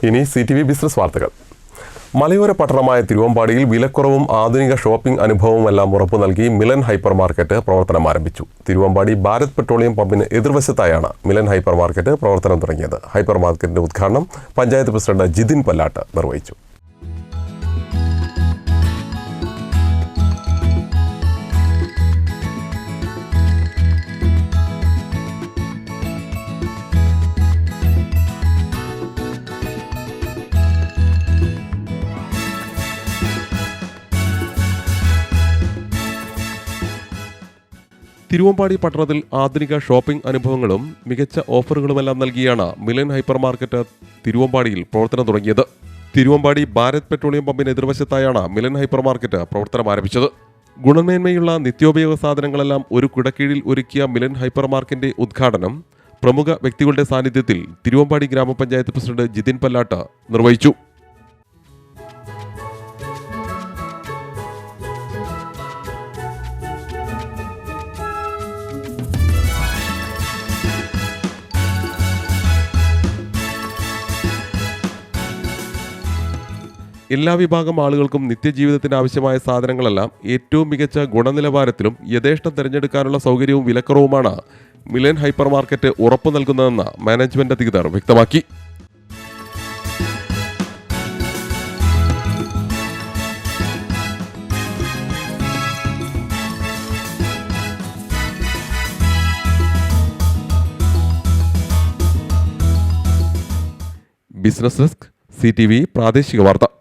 ഇനി CTV business വാർത്തകൾ. മലയോര പട്ടണമായ തിരുവമ്പാടിയിൽ വിലക്കുറവും ആധുനിക ഷോപ്പിംഗ് അനുഭവവുമെല്ലാം ഉറപ്പു നൽകി മിലൻ ഹൈപ്പർ മാർക്കറ്റ് പ്രവർത്തനം ആരംഭിച്ചു. തിരുവമ്പാടി ഭാരത് പെട്രോളിയം പമ്പിന് എതിർവശത്തായാണ് മിലൻ ഹൈപ്പർ മാർക്കറ്റ് പ്രവർത്തനം തുടങ്ങിയത്. ഹൈപ്പർ മാർക്കറ്റിന്റെ ഉദ്ഘാടനം പഞ്ചായത്ത് പ്രസിഡന്റ് ജിതിൻ പല്ലാട്ട് നിർവഹിച്ചു. തിരുവമ്പാടി പട്ടണത്തിൽ ആധുനിക ഷോപ്പിംഗ് അനുഭവങ്ങളും മികച്ച ഓഫറുകളുമെല്ലാം നൽകിയാണ് മിലൻ ഹൈപ്പർ മാർക്കറ്റ് തിരുവമ്പാടിയിൽ പ്രവർത്തനം തുടങ്ങിയത്. തിരുവമ്പാടി ഭാരത് പെട്രോളിയം പമ്പിന് എതിർവശത്തായാണ് മിലൻ ഹൈപ്പർ മാർക്കറ്റ് പ്രവർത്തനം ആരംഭിച്ചത്. ഗുണമേന്മയുള്ള നിത്യോപയോഗ സാധനങ്ങളെല്ലാം ഒരു കുടക്കീഴിൽ ഒരുക്കിയ മിലൻ ഹൈപ്പർ മാർക്കറ്റിന്റെ ഉദ്ഘാടനം പ്രമുഖ വ്യക്തികളുടെ സാന്നിധ്യത്തിൽ തിരുവമ്പാടി ഗ്രാമപഞ്ചായത്ത് പ്രസിഡന്റ് ജിതിൻ പല്ലാട്ട് നിർവഹിച്ചു. എല്ലാ വിഭാഗം ആളുകൾക്കും നിത്യജീവിതത്തിന് ആവശ്യമായ സാധനങ്ങളെല്ലാം ഏറ്റവും മികച്ച ഗുണനിലവാരത്തിലും യഥേഷ്ടം തിരഞ്ഞെടുക്കാനുള്ള സൗകര്യവും വിലക്കുറവുമാണ് മിലൻ ഹൈപ്പർ മാർക്കറ്റ് ഉറപ്പു നൽകുന്നതെന്ന് മാനേജ്മെന്റ് അധികൃതർ വ്യക്തമാക്കി. ബിസിനസ് ഡെസ്ക്, CTV പ്രാദേശിക വാർത്ത.